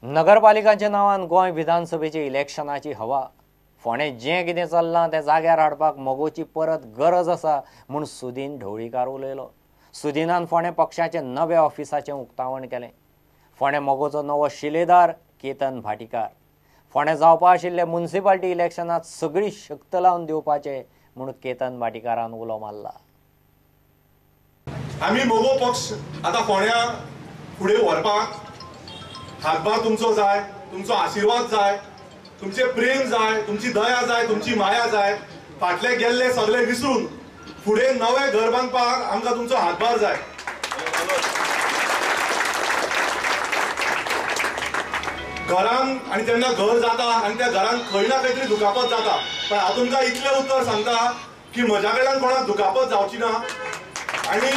नगरपालिकांच्या नावान गोंय विधानसभेची इलेक्शनाची हवा फोंडें जें कितें चल्लां तें जाग्यार हाडपाक मोगोची परत गरज आसा म्हूण सुदीन ढवळीकार उलयलो। सुदिनान फोंडें पक्षाचे नव्या ऑफिसाचें उक्तावण केलें। फोंडें मोगोचो नवो शिलेदार केतन भाटीकार। फोंडें जावपा आशिल्ले म्युनिसिपालिटी इलेक्शनात सगळी शक्त लावन दिवपाचें म्हूण केतन भाटीकारान उलो मारला। आमी मोगो पक्ष आतां फोंड्या फुडें व्हरपाक हातभार तुमचो जाय, तुमचो आशीर्वाद जाय, तुमचे प्रेम जाय, तुमची दया जाय, तुमची माया जाय। फाटले गेल्ले सगळे विसरून फुडें नवे घर बांदपाक आमकां तुमचो हातभार जाय। घरान आनी तेन्ना घर जाता आनी त्या घरान खंय ना खंय तरी दुखापत जाता, पण हांव तुमकां इतलें उतर सांगता की म्हज्या कडल्यान कोणाक दुखापत जावची ना। आनी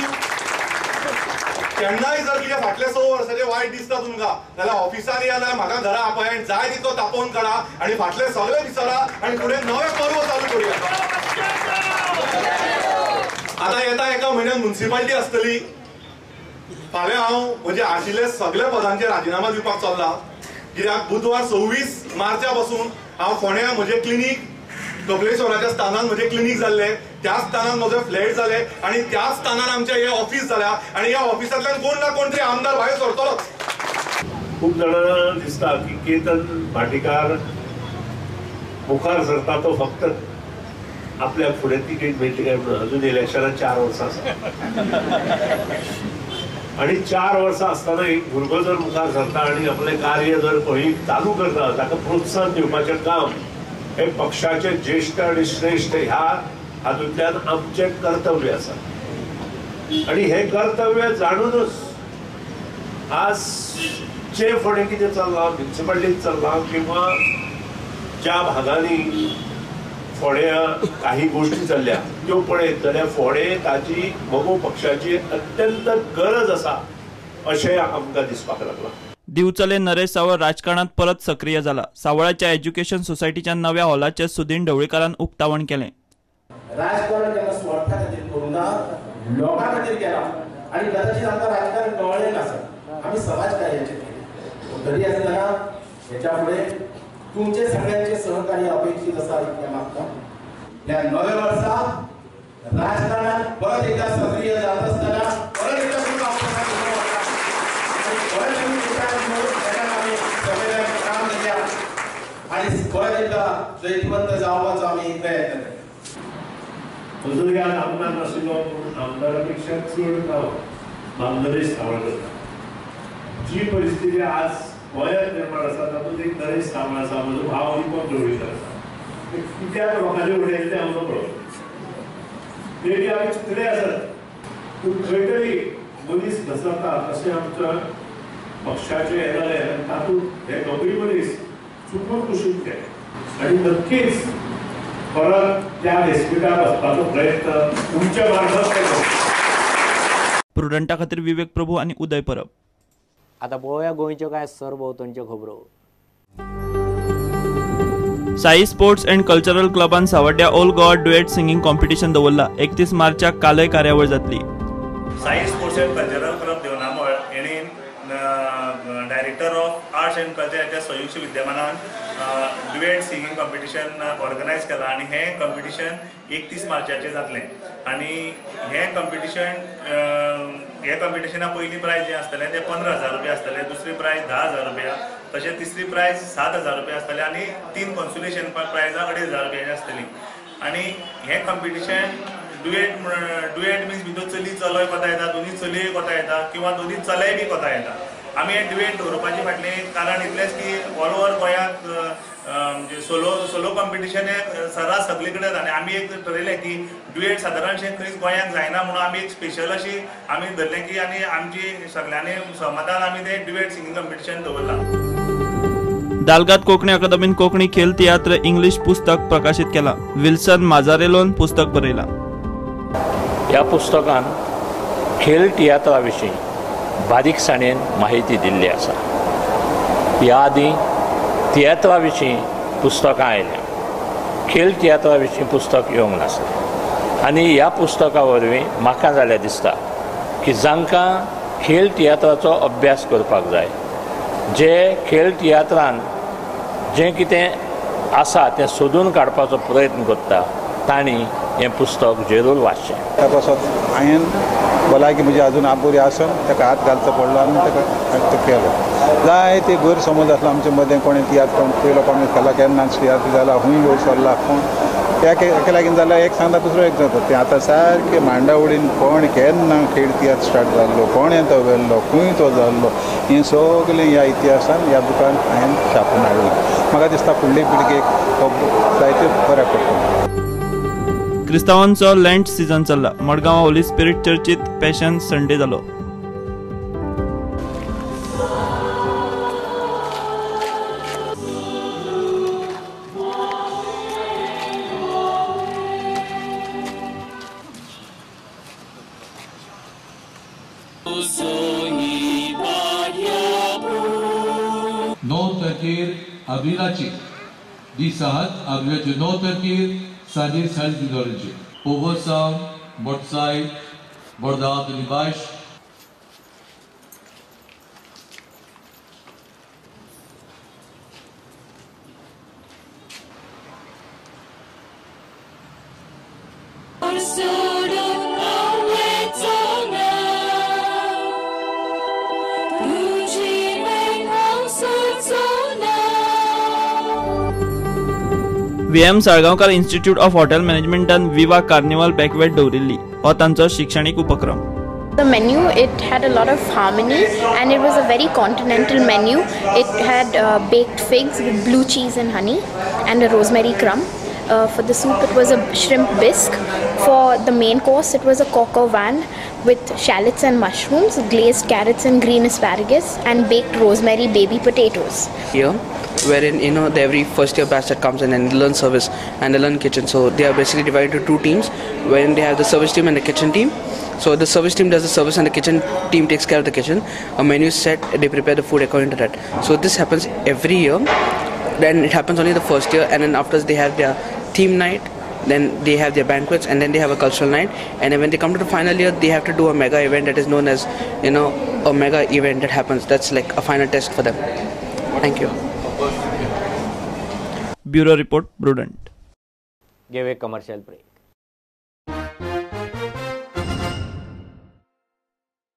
केन्नाय जर कितें फाटले 6 वर्सांचे वायट दिसता तुमकां जाल्यार ऑफिसार या जाल्यार म्हाका घरा आपय, जाय तितलो तापोवन काडा आनी फाटले सगळे विसरा आनी फुडें नवे पर्व चालू करूया। आतां येता एका म्हयन्यान म्युनिसिपालिटी आसतली। फाल्यां हांव म्हजे आशिल्ले सगळे पदांचे राजिनामा दिवपाक चल्ला, कित्याक बुधवार 26 मार्चा पासून हांव फोंड्या म्हजे क्लिनीक कपलेश्वराच्या स्थानान म्हजे क्लिनीक जाल्ले, त्याच स्थानान म्हजे फ्लॅट जाले आनी त्याच स्थानान आमचे हे ऑफिस जाल्या आनी ह्या ऑफिसांतल्यान कोण ना कोण तरी आमदार भायर सरतलोच। खूप जाणांना दिसता की केतन भाटीकार मुखार सरता तो फक्त आपल्या फुडें तिकेट मेळटली काय म्हणून। अजून इलेक्शनाक 4 वर्सां आसा आणि 4 वर्सां आसतना एक भुरगो जर मुखार सरता आणि आपले कार्य जर खंय चालू करता ताका प्रोत्साहन दिवपाचें काम हे पक्षाचे ज्येष्ठ आणि श्रेष्ठ ह्या हातूंतल्यान आमचे कर्तव्य आसा। आणि हे कर्तव्य जाणूनच आज जे फुडें कितें चल्लां म्युनिसिपालिटीत चल्लां किंवा ज्या भागांनी फोंड्या काही गोष्टी चल्ल्या त्यो पळयत जाल्यार फोंडें ताची मोगो पक्षाची अत्यंत गरज आसा अशें आमकां दिसपाक लागलां। दिवचले नरेश सावळ राजकारणात परत सक्रिय झाला। सावळाच्या एज्युकेशन सोसायटीच्या नव्या हॉलाचे सुदीन ढवळीकारान उक्तावण केलें। राजकारण केन्ना स्वार्था खातीर करूं ना, लोकां खातीर केला आनी कदाचित आमकां राजकारण कळ्ळें नासत, आमी समाजकार्याचें केलें। तरी आसतना हेच्या फुडें तुमचे सगळ्यांचे सहकार्य अपेक्षीत आसा इतलें मागता। ह्या नव्या वर्सा राजकारणात परत एकदा सक्रिय जात असताना परत एकदा तुमकां आणि परत एकदा जयवंत जावपाचो आमी प्रयत्न करता। अजून ह्या आमदार नाशिल्लो पूण आमदारापेक्षा चड काम नरेश सावळ करता। जी परिस्थिती आज गोंयांत निर्माण आसा तातूंत एक नरेश सावळ आसा, म्हजो भाव दीपक ढवळीकर आसा। कित्याक लोकांचे फुडें तें आमकां कळना। मेबी आमी चिंतले आसत पूण खंय तरी मनीस घसरता तशें आमच्या पक्षाचे हे जाले आनी तातूंत हे दोगूय मनीस चुकून कुशीक केले आनी नक्कीच परत त्या व्यासपीठार वचपाचो प्रयत्न तुमच्या मार्फत केलो। प्रुडंटा खातीर विवेक प्रभू आणि उदय परब। आतां पळोवया गोंयच्यो कांय सरभोंवतणच्यो खबरो। साई स्पोर्ट्स अँड कल्चरल क्लबान सावड्ड्या all Goa duet singing competition दवरला। 31 मार्चाक कालय कार्यावळ जातली। Sai sports and cultural club देवनामळ हेणी डायरेक्टर ऑफ आर्ट्स अँड कल्चराच्या संयुक्त विद्यमानान ड्युएट सिंगिंग कॉम्पिटिशन ऑर्गनायज केला आणि हे कॉम्पिटिशन 31 मार्चाचेर जातलें। आणि हे कॉम्पिटिशना पयलीं प्रायज जें आसतलें तें 15,000 रुपया आसतलें, दुसरी प्रायज 10,000 रुपया, तशेंच तिसरी प्रायज 7,000 रुपया आसतलें आनी 3 कॉन्सोलेशन प्रायजां 2,500 रुपयाची आसतली। आणि हे कॉम्पिटिशन ड्युएट मिन्स भितर चली चलोय कोता येता, दोनी चलयोय कोता येता किंवा दोनी चलेय बी कोता येता। आमी हे ड्युएट दवरपाचे फाटलें कारण इतलेंच की ऑल ओवर गोंयांत म्हणजे सोलो कॉम्पिटिशन हे सरास सगळे कडेन आनी आमी एक ठरयलें की ड्युएट सादारणशें खंयच गोंयांत जायना म्हणून आमी एक स्पेशल अशी आमी धरलें की आनी आमची सगळ्यांनी सहमतान आमी तें ड्युएट सिंगिंग कॉम्पिटिशन दवरलां। दालगाद कोंकणी अकादमीन कोंकणी खेल तियात्र इंग्लिश पुस्तक प्रकाशित केला। विल्सन माजारेलोन पुस्तक बरयला। ह्या पुस्तकान खेल तियात्रा विशीं बारीकसाणेन माहिती दिल्ली आसा। ह्या आदी तियात्रा विशीं पुस्तकां आयल्या, खेल तियात्रा विशीं पुस्तक येवंक नासलें। आनी ह्या पुस्तका वरवीं म्हाका जाल्यार दिसता की जांकां खेल तियात्राचो अभ्यास करपाक जाय जे खेळ तियात्रान जें कितें आसा तें सोदून काडपाचो प्रयत्न करता तांणी हें पुस्तक जरूर वाचचें. त्या पासत हांवें भलायकी म्हजी अजून बरी आसून ताका हात घालचो पडलो आनी ताका केलो. जाय ते गैर समज आसलो आमचे मदें कोणें तियात्र पयलो कोणें केला केन्ना तियात्र जाला खूंय वचरला कोण एके लागीं जाल्यार एक सांगता दुसरो एक जाता. तें आतां सारकें मांडावळीन कोण केन्ना खेळ तियात्र स्टार्ट जाल्लो कोणें तो गेल्लो खंय तो जाल्लो हें सगलें ह्या इतिहासान ह्या बुकान हांवें छापून हाडलां. म्हाका दिसता फुडले पिळगेक तो जायते बऱ्याक पडटलो. क्रिस्तांवांचो लेंट सीझन चल्ला. मडगांव होली स्पिरीट चर्चीत पॅशन संडे जालो. Noterkir abilaci. Disahat abilaci noterkir sadir self ideology. Povosam, Bordsai, Bordat Libash. VM Salgaocar institute of hotel मॅनेजमेंटान विवा कार्निवल बॅकवेट दवरिल्ली. हो तांचो शिक्षणीक उपक्रम. The menu, it had a lot of harmony and it was a very continental menu. It had baked figs with blue cheese and honey and a rosemary crumb. For the soup it was a shrimp bisque. For the main course it was a coq au vin with shallots and mushrooms, glazed carrots and green asparagus and baked rosemary baby potatoes. Here, wherein every first year batch that comes in and they learn service and they learn kitchen, so they are basically divided into two teams, wherein they have the service team and the kitchen team. So the service team does the service and the kitchen team takes care of the kitchen. A menu is set, they prepare the food according to that. So this happens every year. Then it happens only the first year, and then after they have their theme night, then they have their banquets, and then they have a cultural night. And then when they come to the final year, they have to do a mega event that is known as a mega event that happens. That's like a final test for them. Thank you. Bureau report, Prudent. Give a commercial break.